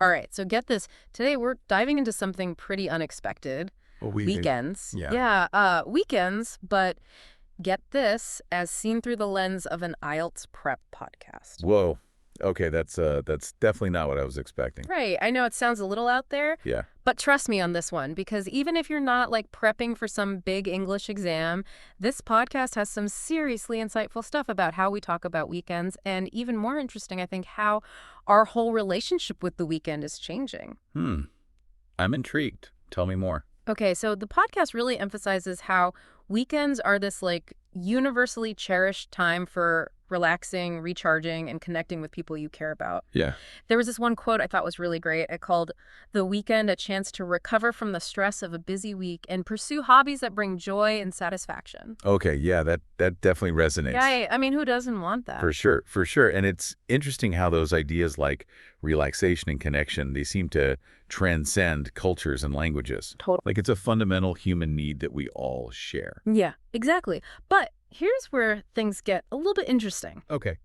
All right, so get this. Today we're diving into something pretty unexpected. Weekends. Weekends, but get this, as seen through the lens of an IELTS Prep podcast. Whoa. Okay, that's definitely not what I was expecting. Right, I know it sounds a little out there, Yeah. but trust me on this one, because even if you're not like prepping for some big English exam, this podcast has some seriously insightful stuff about how we talk about weekends, and even more interesting, I think, how our whole relationship with the weekend is changing. I'm intrigued. Tell me more. Okay, so the podcast really emphasizes how weekends are this like universally cherished time for relaxing, recharging, and connecting with people you care about. Yeah. There was this one quote I thought was really great. It called the weekend a chance to recover from the stress of a busy week and pursue hobbies that bring joy and satisfaction. Okay, yeah, that definitely resonates. Yeah, I mean, who doesn't want that? For sure. And it's interesting how those ideas like relaxation and connection, they seem to transcend cultures and languages. Totally. Like it's a fundamental human need that we all share. Yeah, exactly. But here's where things get a little bit interesting. Okay.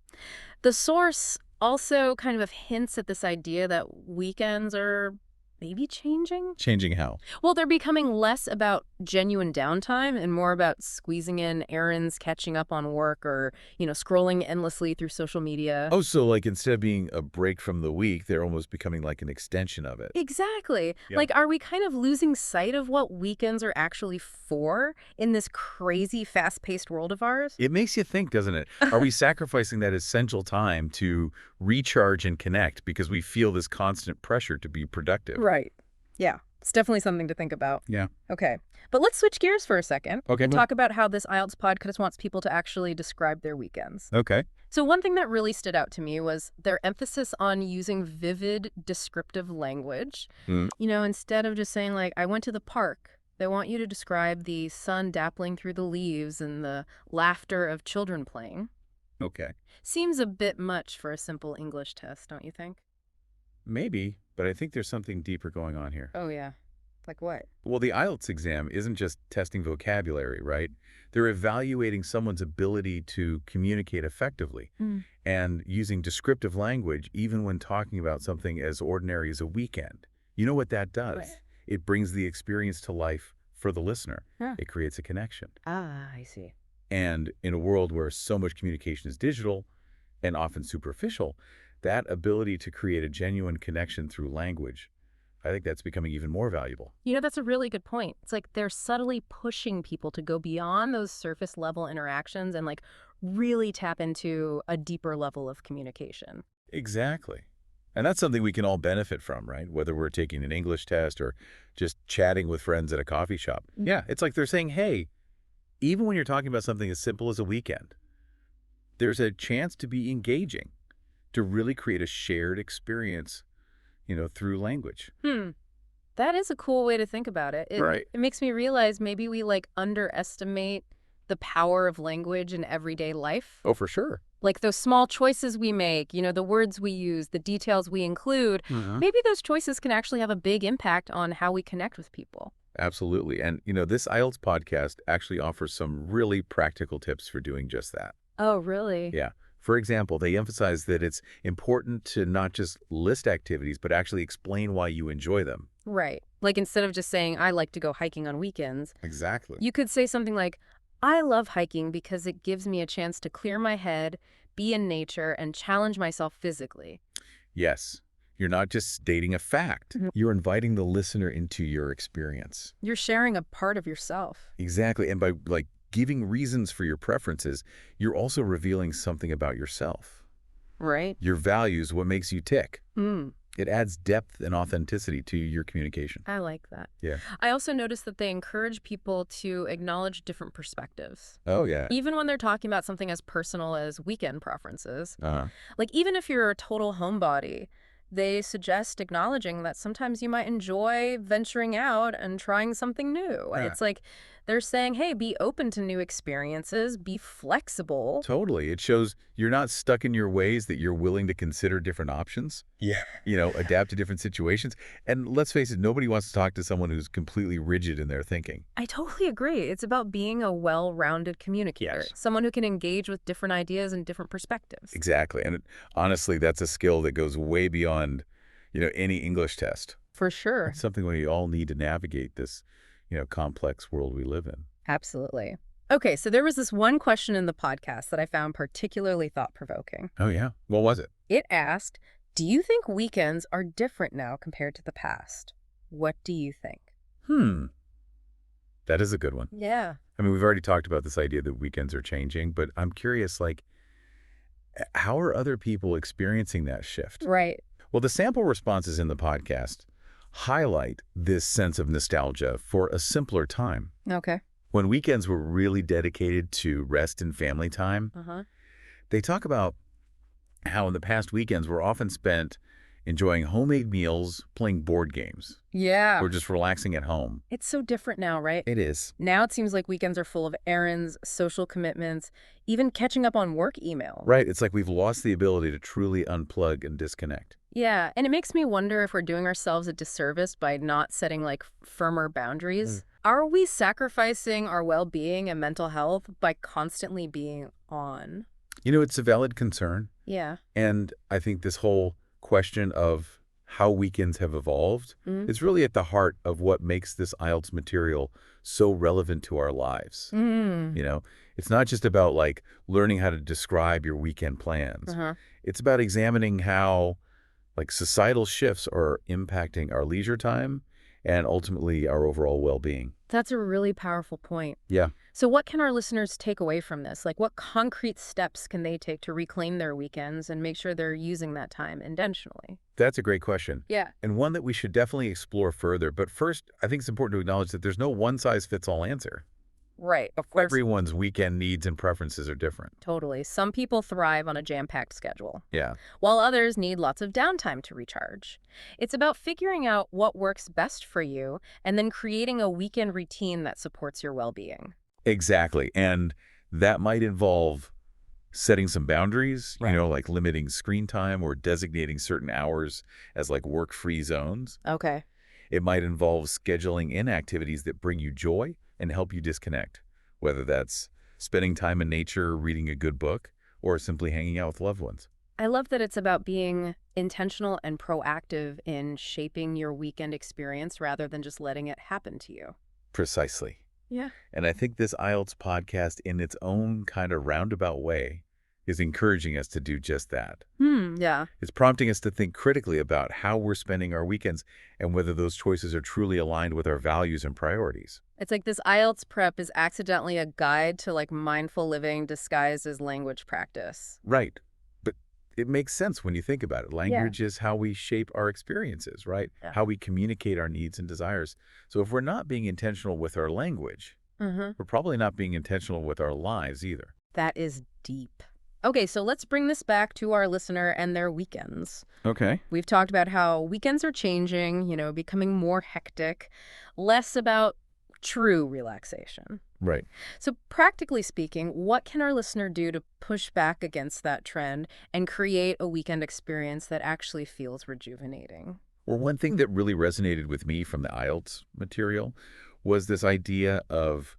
The source also kind of hints at this idea that weekends are maybe changing. Changing how? Well, they're becoming less about genuine downtime and more about squeezing in errands, catching up on work, or, scrolling endlessly through social media. Oh, so like instead of being a break from the week, they're almost becoming like an extension of it. Exactly. Yeah. Like, are we kind of losing sight of what weekends are actually for in this crazy, fast-paced world of ours? It makes you think, doesn't it? Are we sacrificing that essential time to recharge and connect because we feel this constant pressure to be productive? Right. Yeah. It's definitely something to think about. Yeah. Okay. But let's switch gears for a second. Okay. And talk about how this IELTS podcast wants people to actually describe their weekends. Okay. So one thing that really stood out to me was their emphasis on using vivid, descriptive language. Instead of just saying, like, I went to the park, they want you to describe the sun dappling through the leaves and the laughter of children playing. Okay. Seems a bit much for a simple English test, don't you think? Maybe, but I think there's something deeper going on here. Oh, yeah. Like what? Well, the IELTS exam isn't just testing vocabulary, right? They're evaluating someone's ability to communicate effectively and using descriptive language even when talking about something as ordinary as a weekend. You know what that does? Right. It brings the experience to life for the listener. Huh. It creates a connection. Ah, I see. And in a world where so much communication is digital and often superficial, that ability to create a genuine connection through language, I think that's becoming even more valuable. That's a really good point. It's like they're subtly pushing people to go beyond those surface level interactions and like really tap into a deeper level of communication. Exactly. And that's something we can all benefit from, right? Whether we're taking an English test or just chatting with friends at a coffee shop. Yeah, it's like they're saying, hey, even when you're talking about something as simple as a weekend, there's a chance to be engaging, to really create a shared experience, through language. That is a cool way to think about it. Right. It makes me realize maybe we like underestimate the power of language in everyday life. Oh, for sure. Like those small choices we make, the words we use, the details we include, maybe those choices can actually have a big impact on how we connect with people. Absolutely. And, this IELTS podcast actually offers some really practical tips for doing just that. Oh, really? Yeah. For example, they emphasize that it's important to not just list activities, but actually explain why you enjoy them. Right. Like instead of just saying, I like to go hiking on weekends, Exactly. you could say something like, I love hiking because it gives me a chance to clear my head, be in nature, and challenge myself physically. Yes. You're not just stating a fact. You're inviting the listener into your experience. You're sharing a part of yourself. Exactly. And by giving reasons for your preferences, you're also revealing something about yourself. Right. Your values, what makes you tick. It adds depth and authenticity to your communication. I like that. Yeah. I also noticed that they encourage people to acknowledge different perspectives. Oh, yeah. Even when they're talking about something as personal as weekend preferences. Uh-huh. Like even if you're a total homebody, they suggest acknowledging that sometimes you might enjoy venturing out and trying something new. And it's like they're saying, hey, be open to new experiences, be flexible. Totally. It shows you're not stuck in your ways, that you're willing to consider different options. Yeah. Adapt to different situations. And let's face it, nobody wants to talk to someone who's completely rigid in their thinking. I totally agree. It's about being a well-rounded communicator, someone who can engage with different ideas and different perspectives. Exactly. And honestly, that's a skill that goes way beyond, any English test. For sure. It's something we all need to navigate this, complex world we live in. Absolutely. Okay, so there was this one question in the podcast that I found particularly thought-provoking. Oh, yeah? What was it? It asked, do you think weekends are different now compared to the past? What do you think? That is a good one. Yeah. I mean, we've already talked about this idea that weekends are changing, but I'm curious, how are other people experiencing that shift? Right. Well, the sample responses in the podcast highlight this sense of nostalgia for a simpler time. Okay. When weekends were really dedicated to rest and family time, they talk about how in the past weekends were often spent enjoying homemade meals, playing board games, Yeah. or just relaxing at home. It's so different now, right? It is. Now it seems like weekends are full of errands, social commitments, even catching up on work emails. Right. It's like we've lost the ability to truly unplug and disconnect. Yeah, and it makes me wonder if we're doing ourselves a disservice by not setting firmer boundaries. Are we sacrificing our well-being and mental health by constantly being on? It's a valid concern. Yeah. And I think this whole question of how weekends have evolved is really at the heart of what makes this IELTS material so relevant to our lives. It's not just about learning how to describe your weekend plans. It's about examining how societal shifts are impacting our leisure time and ultimately our overall well-being. That's a really powerful point. Yeah. So what can our listeners take away from this? What concrete steps can they take to reclaim their weekends and make sure they're using that time intentionally? That's a great question. Yeah. And one that we should definitely explore further. But first, I think it's important to acknowledge that there's no one-size-fits-all answer. Right. Of course. Everyone's weekend needs and preferences are different. Totally. Some people thrive on a jam-packed schedule, Yeah. while others need lots of downtime to recharge. It's about figuring out what works best for you and then creating a weekend routine that supports your well-being. Exactly. And that might involve setting some boundaries, Right. like limiting screen time or designating certain hours as work-free zones. Okay. It might involve scheduling in activities that bring you joy and help you disconnect, whether that's spending time in nature, reading a good book, or simply hanging out with loved ones. I love that it's about being intentional and proactive in shaping your weekend experience rather than just letting it happen to you. Precisely. Yeah. And I think this IELTS podcast, in its own kind of roundabout way, is encouraging us to do just that. Yeah. It's prompting us to think critically about how we're spending our weekends and whether those choices are truly aligned with our values and priorities. It's like this IELTS prep is accidentally a guide to mindful living disguised as language practice. Right. But it makes sense when you think about it. Language is how we shape our experiences, right? Yeah. How we communicate our needs and desires. So if we're not being intentional with our language, we're probably not being intentional with our lives either. That is deep. Okay, so let's bring this back to our listener and their weekends. Okay. We've talked about how weekends are changing, becoming more hectic, less about true relaxation. Right. So practically speaking, what can our listener do to push back against that trend and create a weekend experience that actually feels rejuvenating? Well, one thing that really resonated with me from the IELTS material was this idea of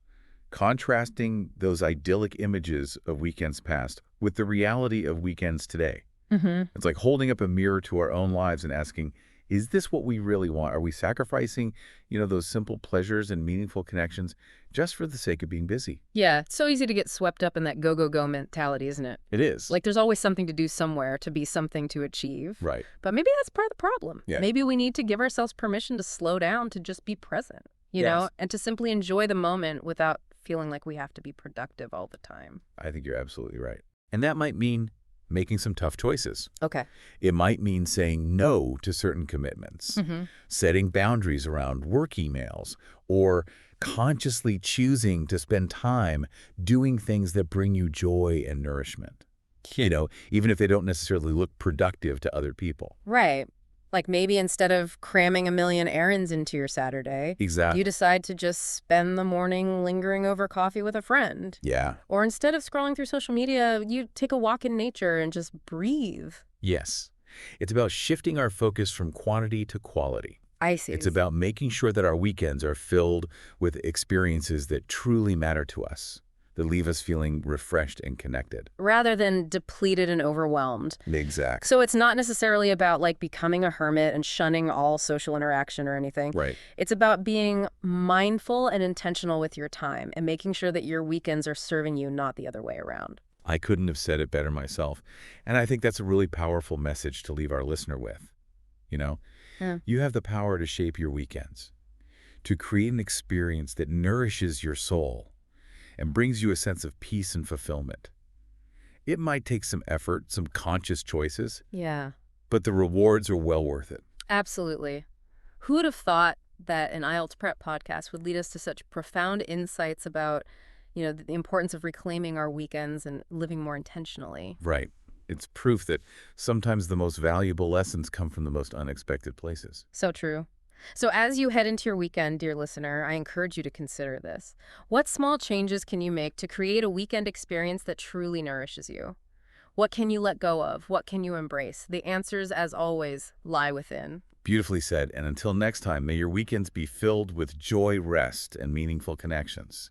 contrasting those idyllic images of weekends past with the reality of weekends today. It's like holding up a mirror to our own lives and asking, is this what we really want? Are we sacrificing, those simple pleasures and meaningful connections just for the sake of being busy? Yeah, it's so easy to get swept up in that go-go-go mentality, isn't it? It is. There's always something to do somewhere, to be something to achieve. Right. But maybe that's part of the problem. Yeah. Maybe we need to give ourselves permission to slow down, to just be present, you know, and to simply enjoy the moment without feeling like we have to be productive all the time. I think you're absolutely right. And that might mean making some tough choices. Okay. It might mean saying no to certain commitments, setting boundaries around work emails, or consciously choosing to spend time doing things that bring you joy and nourishment. Even if they don't necessarily look productive to other people. Right. Maybe instead of cramming a million errands into your Saturday, Exactly. you decide to just spend the morning lingering over coffee with a friend. Yeah. Or instead of scrolling through social media, you take a walk in nature and just breathe. Yes. It's about shifting our focus from quantity to quality. I see. It's about making sure that our weekends are filled with experiences that truly matter to us, that leave us feeling refreshed and connected. Rather than depleted and overwhelmed. Exactly. So it's not necessarily about like becoming a hermit and shunning all social interaction or anything. Right. It's about being mindful and intentional with your time and making sure that your weekends are serving you, not the other way around. I couldn't have said it better myself. And I think that's a really powerful message to leave our listener with. You have the power to shape your weekends, to create an experience that nourishes your soul and brings you a sense of peace and fulfillment. It might take some effort, some conscious choices. Yeah. But the rewards are well worth it. Absolutely. Who would have thought that an IELTS Prep podcast would lead us to such profound insights about, the importance of reclaiming our weekends and living more intentionally? Right. It's proof that sometimes the most valuable lessons come from the most unexpected places. So true. So as you head into your weekend, dear listener, I encourage you to consider this. What small changes can you make to create a weekend experience that truly nourishes you? What can you let go of? What can you embrace? The answers, as always, lie within. Beautifully said. And until next time, may your weekends be filled with joy, rest, and meaningful connections.